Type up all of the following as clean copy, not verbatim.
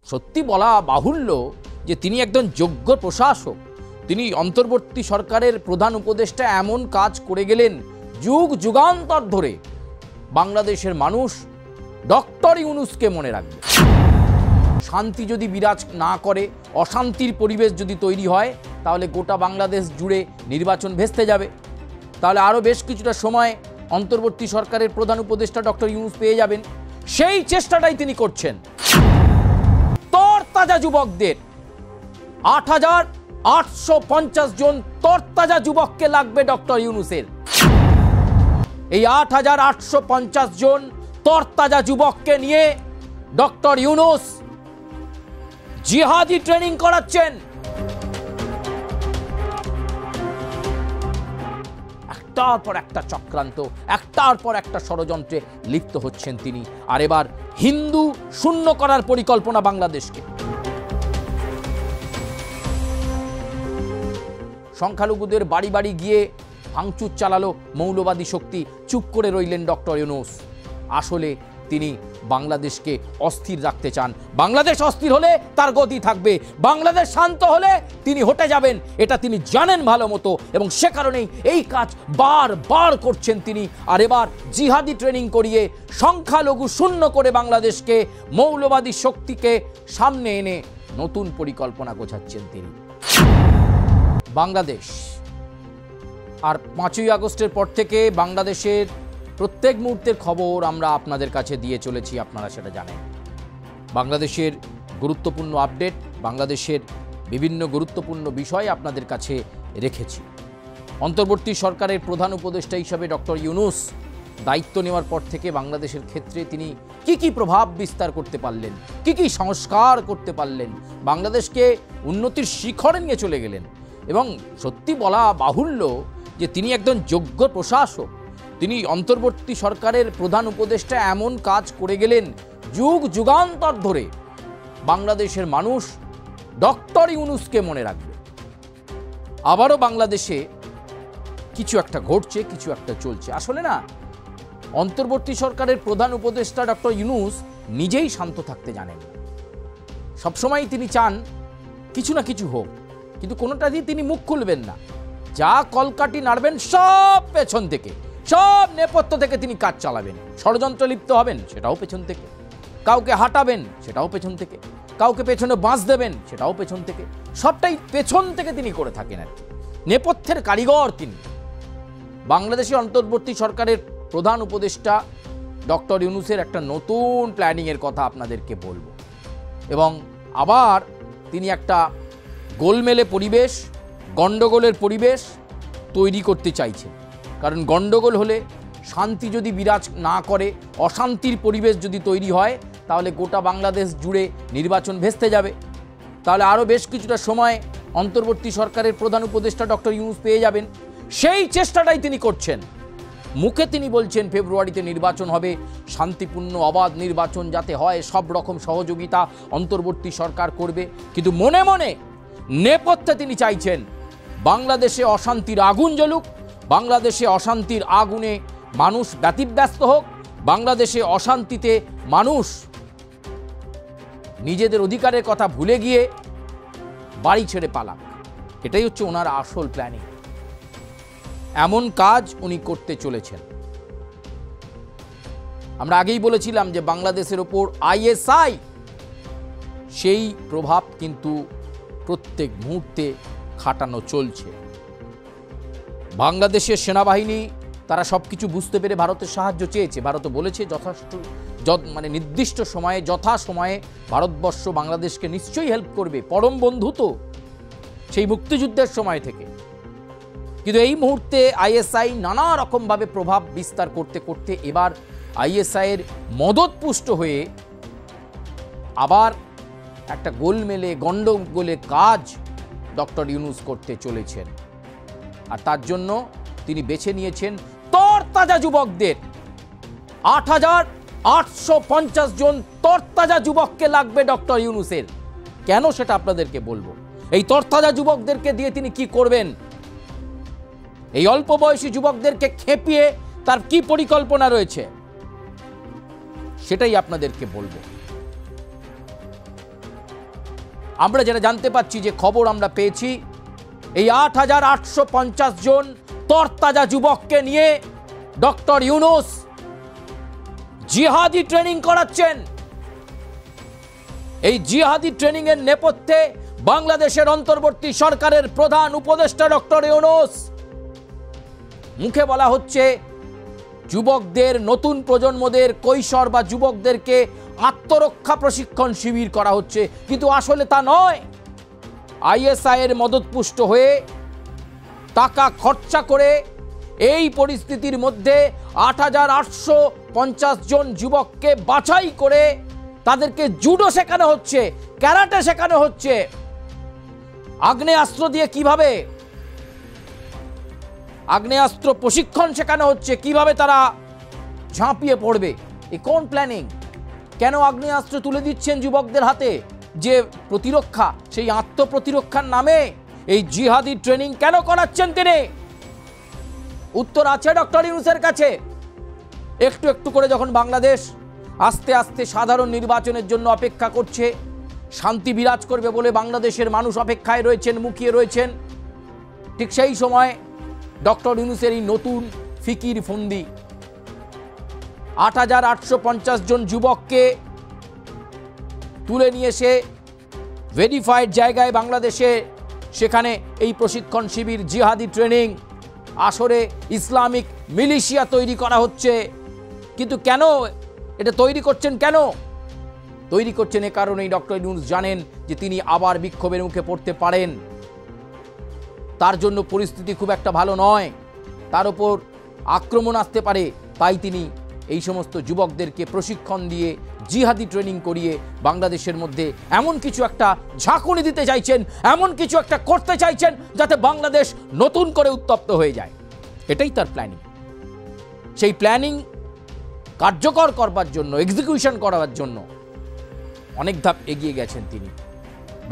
সত্যি বলা বাহুল্য যে তিনি একজন যোগ্য প্রশাসক। তিনি অন্তর্বর্তী সরকারের প্রধান উপদেষ্টা এমন কাজ করে গেলেন, যুগ যুগান্তর ধরে বাংলাদেশের মানুষ ডক্টর ইউনূসকে মনে রাখবে। শান্তি যদি বিরাজ না করে, অশান্তির পরিবেশ যদি তৈরি হয়, তাহলে গোটা বাংলাদেশ জুড়ে নির্বাচন ভেস্তে যাবে। তাহলে আরও বেশ কিছুটা সময় অন্তর্বর্তী সরকারের প্রধান উপদেষ্টা ডক্টর ইউনূস পেয়ে যাবেন। সেই চেষ্টাটাই তিনি করছেন। তরতাজা যুবকদের ৮,৮৫০ জন তরতাজা যুবককে লাগবে ডক্টর ইউনূসের। এই ৮,৮৫০ জন তরতাজা যুবককে নিয়ে ডক্টর ইউনূস জিহাদি ট্রেনিং করাচ্ছেন। একটার পর একটা চক্রান্ত, একটার পর একটা ষড়যন্ত্রে লিপ্ত হচ্ছেন তিনি। আর এবার হিন্দু শূন্য করার পরিকল্পনা বাংলাদেশকে। সংখ্যালঘুদের বাড়ি বাড়ি গিয়ে ভাঙচুর চালালো মৌলবাদী শক্তি, চুপ করে রইলেন ডক্টর ইউনূস। আসলে তিনি বাংলাদেশকে অস্থির রাখতে চান। বাংলাদেশ অস্থির হলে তার গতি থাকবে, বাংলাদেশ শান্ত হলে তিনি হটে যাবেন, এটা তিনি জানেন ভালো মতো, এবং সে কারণেই এই কাজ বারবার করছেন তিনি। আর এবার জিহাদি ট্রেনিং করিয়ে সংখ্যালঘু শূন্য করে বাংলাদেশকে, মৌলবাদী শক্তিকে সামনে এনে নতুন পরিকল্পনা গোছাচ্ছেন তিনি। বাংলাদেশ আর ৫ই আগস্টের পর থেকে বাংলাদেশের প্রত্যেক মুহূর্তের খবর আমরা আপনাদের কাছে দিয়ে চলেছি, আপনারা সেটা জানেন। বাংলাদেশের গুরুত্বপূর্ণ আপডেট, বাংলাদেশের বিভিন্ন গুরুত্বপূর্ণ বিষয় আপনাদের কাছে রেখেছি। অন্তর্বর্তী সরকারের প্রধান উপদেষ্টা হিসাবে ডক্টর ইউনূস দায়িত্ব নেওয়ার পর থেকে বাংলাদেশের ক্ষেত্রে তিনি কি প্রভাব বিস্তার করতে পারলেন, কি সংস্কার করতে পারলেন, বাংলাদেশকে উন্নতির শিখরে নিয়ে চলে গেলেন। এবং সত্যি বলা বাহুল্য যে তিনি একজন যোগ্য প্রশাসক। তিনি অন্তর্বর্তী সরকারের প্রধান উপদেষ্টা এমন কাজ করে গেলেন, যুগ যুগান্তর ধরে বাংলাদেশের মানুষ ডক্টর ইউনূসকে মনে রাখবে। আবারও বাংলাদেশে কিছু একটা ঘটছে, কিছু একটা চলছে। আসলে না, অন্তর্বর্তী সরকারের প্রধান উপদেষ্টা ডক্টর ইউনূস নিজেই শান্ত থাকতে জানেন না। সবসময় তিনি চান কিছু না কিছু হোক, কিন্তু কোনোটা দিয়ে তিনি মুখ খুলবেন না। যা কলকাঠি নাড়বেন সব পেছন থেকে, সব নেপথ্য থেকে তিনি কাজ চালাবেন। ষড়যন্ত্র লিপ্ত হবেন, সেটাও পেছন থেকে। কাউকে হাঁটাবেন, সেটাও পেছন থেকে। কাউকে পেছনে বাঁশ দেবেন, সেটাও পেছন থেকে। সবটাই পেছন থেকে তিনি করে থাকেন আর কি। নেপথ্যের কারিগর তিনি। বাংলাদেশের অন্তর্বর্তী সরকারের প্রধান উপদেষ্টা ডক্টর ইউনূসের একটা নতুন প্ল্যানিংয়ের কথা আপনাদেরকে বলবো। এবং আবার তিনি একটা গোলমেলে পরিবেশ, গণ্ডগোলের পরিবেশ তৈরি করতে চাইছেন। কারণ গণ্ডগোল হলে, শান্তি যদি বিরাজ না করে, অশান্তির পরিবেশ যদি তৈরি হয়, তাহলে গোটা বাংলাদেশ জুড়ে নির্বাচন ভেস্তে যাবে। তাহলে আরও বেশ কিছুটা সময় অন্তর্বর্তী সরকারের প্রধান উপদেষ্টা ডক্টর ইউনূস পেয়ে যাবেন। সেই চেষ্টাটাই তিনি করছেন। মুখে তিনি বলছেন ফেব্রুয়ারিতে নির্বাচন হবে, শান্তিপূর্ণ অবাধ নির্বাচন যাতে হয়, সব রকম সহযোগিতা অন্তর্বর্তী সরকার করবে। কিন্তু মনে মনে নেপথ্যে তিনি চাইছেন বাংলাদেশে অশান্তির আগুন জ্বলুক, বাংলাদেশে অশান্তির আগুনে মানুষ ব্যতিব্যস্ত হোক, বাংলাদেশে অশান্তিতে মানুষ নিজেদের অধিকারের কথা ভুলে গিয়ে বাড়ি ছেড়ে পালাক। এটাই হচ্ছে ওনার আসল প্ল্যানিং। এমন কাজ উনি করতে চলেছেন। আমরা আগেই বলেছিলাম যে বাংলাদেশের ওপর আইএসআই, সেই প্রভাব কিন্তু প্রত্যেক মুহূর্তে খাটানো চলছে। বাংলাদেশের সেনাবাহিনী তারা সব কিছু বুঝতে পেরে ভারতের সাহায্য চেয়েছে। ভারত বলেছে নির্দিষ্ট সময়ে, যথাসময়ে ভারতবর্ষ বাংলাদেশকে নিশ্চয়ই হেল্প করবে। পরম বন্ধু তো সেই মুক্তিযুদ্ধের সময় থেকে। কিন্তু এই মুহূর্তে আইএসআই নানা রকমভাবে প্রভাব বিস্তার করতে করতে এবার আইএসআইয়ের মদতপুষ্ট হয়ে আবার একটা গোলমেলে গণ্ডগোলে কাজ ডক্টর ইউনূস করতে চলেছেন। আর তার জন্য তিনি বেছে নিয়েছেন তরতাজা যুবকদের। ৮,৮৫০ জন তরতাজা যুবককে লাগবে ডক্টর ইউনূসের। কেন সেটা আপনাদেরকে বলবো। এই তরতাজা যুবকদেরকে দিয়ে তিনি কি করবেন, এই অল্প বয়সী যুবকদেরকে খেপিয়ে তার কি পরিকল্পনা রয়েছে, সেটাই আপনাদেরকে বলবো। আমরা যেটা জানতে পাচ্ছি, যে খবর আমরা পেয়েছি, এই ৮,৮৫০ জন তরতাজা যুবককে নিয়ে ডক্টর ইউনূস জিহাদি ট্রেনিং করাচ্ছেন। এই জিহাদি ট্রেনিং এর নেপথ্যে বাংলাদেশের অন্তর্বর্তী সরকারের প্রধান উপদেষ্টা ডক্টর ইউনূস। মুখে বলা হচ্ছে যুবকদের, নতুন প্রজন্মদের, কৈশোর বা যুবকদেরকে আত্মরক্ষা প্রশিক্ষণ শিবির করা হচ্ছে, কিন্তু আসলে তা নয়। আইএসআই এর মদতপুষ্ট হয়ে টাকা খরচা করে এই পরিস্থিতির মধ্যে ৮,৮৫০ জন যুবককে বাছাই করে তাদেরকে জুডো শেখানো হচ্ছে, ক্যারাটে শেখানো হচ্ছে, আগ্নেয়াস্ত্র দিয়ে কিভাবে, আগ্নেয়াস্ত্র প্রশিক্ষণ শেখানো হচ্ছে, কিভাবে তারা ঝাঁপিয়ে পড়বে। এ কোন প্ল্যানিং? কেন আগ্নেয়াস্ত্র তুলে দিচ্ছেন যুবকদের হাতে? যে প্রতিরক্ষা, সেই আত্মপ্রতিরক্ষার নামে এই জিহাদি ট্রেনিং কেন করাচ্ছেন তিনি? উত্তর আছে ডক্টর ইউনূসের কাছে। একটু একটু করে যখন বাংলাদেশ আস্তে আস্তে সাধারণ নির্বাচনের জন্য অপেক্ষা করছে, শান্তি বিরাজ করবে বলে বাংলাদেশের মানুষ অপেক্ষায় রয়েছেন, মুখিয়ে রয়েছেন, ঠিক সেই সময় ডক্টর ইউনূসের এই নতুন ফিকির ফন্দি ৮,৮৫০ জন যুবককে তুলে নিয়ে এসে ভেরিফাইড জায়গায় বাংলাদেশে সেখানে এই প্রশিক্ষণ শিবির, জিহাদি ট্রেনিং, আসরে ইসলামিক মিলিশিয়া তৈরি করা হচ্ছে। কিন্তু কেন এটা তৈরি করছেন? কেন তৈরি করছেন? এ কারণেই ডক্টর ইউনূস জানেন যে তিনি আবার বিক্ষোভের মুখে পড়তে পারেন। তার জন্য পরিস্থিতি খুব একটা ভালো নয়, তার উপর আক্রমণ আসতে পারে। তাই তিনি এই সমস্ত যুবকদেরকে প্রশিক্ষণ দিয়ে, জিহাদি ট্রেনিং করিয়ে বাংলাদেশের মধ্যে এমন কিছু একটা ঝাঁকুনি দিতে চাইছেন, এমন কিছু একটা করতে চাইছেন যাতে বাংলাদেশ নতুন করে উত্তপ্ত হয়ে যায়। এটাই তার প্ল্যানিং। সেই প্ল্যানিং কার্যকর করবার জন্য, এক্সিকিউশন করার জন্য অনেক ধাপ এগিয়ে গেছেন তিনি।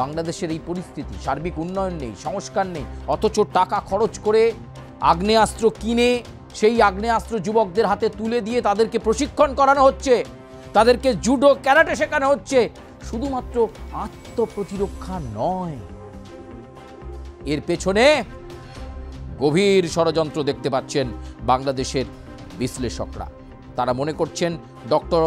বাংলাদেশের এই পরিস্থিতি, সার্বিক উন্নয়ন নেই, সংস্কার নেই, অথচ টাকা খরচ করে আগ্নেয়াস্ত্র কিনে সেই আগ্নেয়াস্ত্র যুবকদের হাতে তুলে দিয়ে তাদেরকে প্রশিক্ষণ করানো হচ্ছে, তাদেরকে জুডো, ক্যারাটে শেখানো হচ্ছে। শুধুমাত্র আত্মপ্রতিরক্ষা নয়, এর পেছনে গভীর ষড়যন্ত্র দেখতে পাচ্ছেন বাংলাদেশের বিশ্লেষকরা। তারা মনে করছেন ডক্টর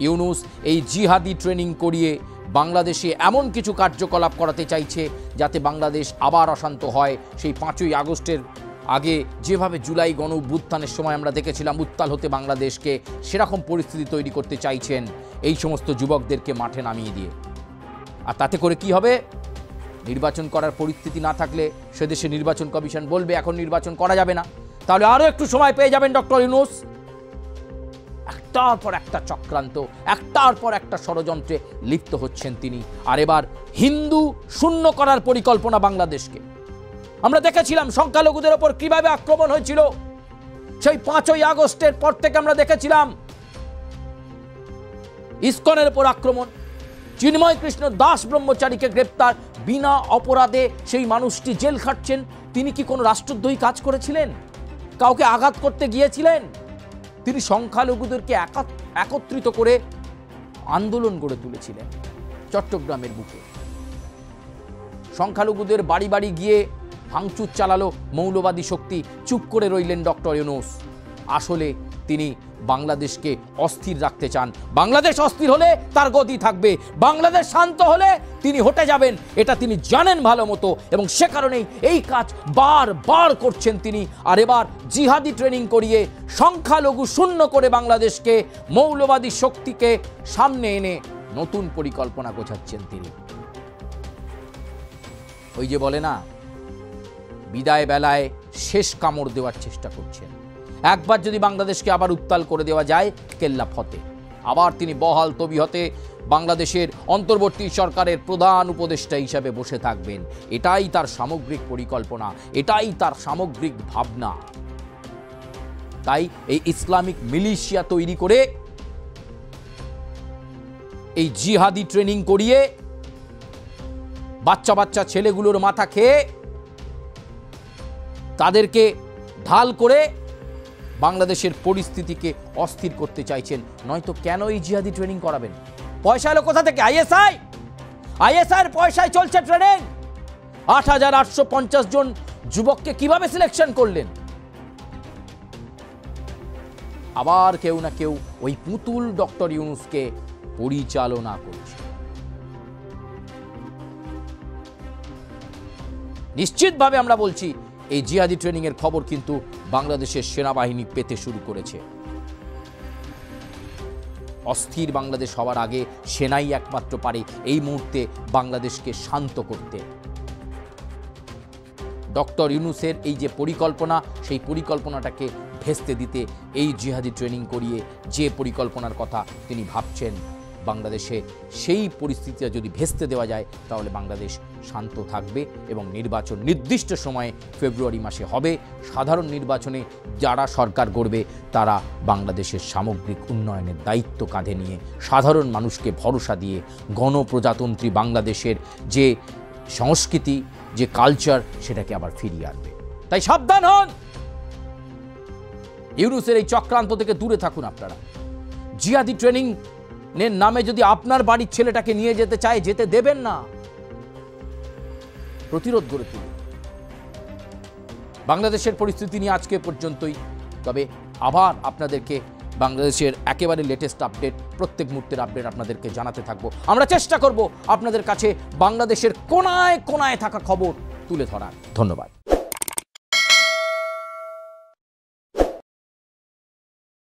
ইউনূস এই জিহাদি ট্রেনিং করিয়ে বাংলাদেশে এমন কিছু কার্যকলাপ করাতে চাইছে যাতে বাংলাদেশ আবার অশান্ত হয়। সেই ৫ই আগস্টের আগে যেভাবে জুলাই গণ অভ্যুত্থানের সময় আমরা দেখেছিলাম উত্তাল হতে বাংলাদেশকে, সেরকম পরিস্থিতি তৈরি করতে চাইছেন এই সমস্ত যুবকদেরকে মাঠে নামিয়ে দিয়ে। আর তাতে করে কি হবে? নির্বাচন করার পরিস্থিতি না থাকলে সেদেশে নির্বাচন কমিশন বলবে এখন নির্বাচন করা যাবে না, তাহলে আরও একটু সময় পেয়ে যাবেন ডক্টর ইউনূস। একটার পর একটা চক্রান্ত, একটার পর একটা ষড়যন্ত্রে লিপ্ত হচ্ছেন তিনি। আর এবার হিন্দু শূন্য করার পরিকল্পনা বাংলাদেশকে। আমরা দেখেছিলাম সংখ্যালঘুদের ওপর কিভাবে আক্রমণ হয়েছিল। সেই ৫ই আগস্টের পর থেকে আমরা দেখেছিলাম ইসকনের উপর আক্রমণ, চিন্ময় কৃষ্ণ দাস ব্রহ্মচারীকে গ্রেপ্তার, বিনা অপরাধে সেই মানুষটি জেল খাটছেন। তিনি কি কোনো রাষ্ট্রদ্রোহী কাজ করেছিলেন? কাউকে আঘাত করতে গিয়েছিলেন? তিনি সংখ্যালঘুদেরকে একত্রিত করে আন্দোলন গড়ে তুলেছিলেন চট্টগ্রামের বুকে। সংখ্যালঘুদের বাড়ি বাড়ি গিয়ে ভাঙচুর চালালো মৌলবাদী শক্তি। চুপ করে রইলেন ডক্টর ইউনূস। আসলে তিনি বাংলাদেশকে অস্থির রাখতে চান। বাংলাদেশ অস্থির হলে তার গতি থাকবে, বাংলাদেশ শান্ত হলে তিনি হটে যাবেন, এটা তিনি জানেন ভালো মতো, এবং সে কারণেই এই কাজ বারবার করছেন তিনি। আর এবার জিহাদি ট্রেনিং করিয়ে সংখ্যালঘু শূন্য করে বাংলাদেশকে, মৌলবাদী শক্তিকে সামনে এনে নতুন পরিকল্পনা গোছাচ্ছেন তিনি। ওই যে বলে না, বিদায় বেলায় শেষ কামড় দেওয়ার চেষ্টা করছেন। একবার যদি বাংলাদেশকে আবার উত্তাল করে দেওয়া যায়, কেল্লা ফতে। আবার তিনি বহাল তবিয়তে বাংলাদেশের অন্তর্বর্তী সরকারের প্রধান উপদেষ্টা হিসাবে বসে থাকবেন। এটাই তার সামগ্রিক পরিকল্পনা, এটাই তার সামগ্রিক ভাবনা। তাই এই ইসলামিক মিলিশিয়া তৈরি করে, এই জিহাদি ট্রেনিং করিয়ে বাচ্চা বাচ্চা ছেলেগুলোর মাথা খেয়ে তাদেরকে ঢাল করে বাংলাদেশের পরিস্থিতিকে অস্থির করতে চাইছেন। নয়তো কেন এই জিহাদি ট্রেনিং করাবেন? পয়সা এলো কোথা থেকে? আইএসআই। আইএসআইয়ের পয়সায় চলছে ট্রেনিং। 8,850 জন যুবককে কিভাবে সিলেকশন করলেন? আবার কেউ না কেউ ওই পুতুল ডক্টর ইউনূসকে পরিচালনা করছে। নিশ্চিতভাবে আমরা বলছি এই জিহাদি ট্রেনিং এর খবর কিন্তু বাংলাদেশের সেনাবাহিনী পেতে শুরু করেছে। অস্থির বাংলাদেশ হওয়ার আগে সেনাই একমাত্র পারে এই মুহূর্তে বাংলাদেশকে শান্ত করতে। ডক্টর ইউনূসের এই যে পরিকল্পনা, সেই পরিকল্পনাটাকে ভেস্তে দিতে এই জিহাদি ট্রেনিং করিয়ে যে পরিকল্পনার কথা তিনি ভাবছেন বাংলাদেশে, সেই পরিস্থিতিটা যদি ভেস্তে দেওয়া যায় তাহলে বাংলাদেশ শান্ত থাকবে এবং নির্বাচন নির্দিষ্ট সময়ে ফেব্রুয়ারি মাসে হবে। সাধারণ নির্বাচনে যারা সরকার গড়বে তারা বাংলাদেশের সামগ্রিক উন্নয়নের দায়িত্ব কাঁধে নিয়ে সাধারণ মানুষকে ভরসা দিয়ে গণপ্রজাতন্ত্রী বাংলাদেশের যে সংস্কৃতি, যে কালচার, সেটাকে আবার ফিরিয়ে আনবে। তাই সাবধান হন, ইউনূসের এই চক্রান্ত থেকে দূরে থাকুন আপনারা। জিহাদি ট্রেনিং এর নামে যদি আপনার বাড়ির ছেলেটাকে নিয়ে যেতে চায়, যেতে দেবেন না, প্রতিরোধ গড়ে তুলুন। বাংলাদেশের পরিস্থিতি নিয়ে আজকে পর্যন্তই। তবে আবার আপনাদেরকে বাংলাদেশের একেবারে লেটেস্ট আপডেট, প্রত্যেক মুহূর্তের আপডেট আপনাদেরকে জানাতে থাকবো। আমরা চেষ্টা করব আপনাদের কাছে বাংলাদেশের কোনায় কোনায় থাকা খবর তুলে ধরার। ধন্যবাদ।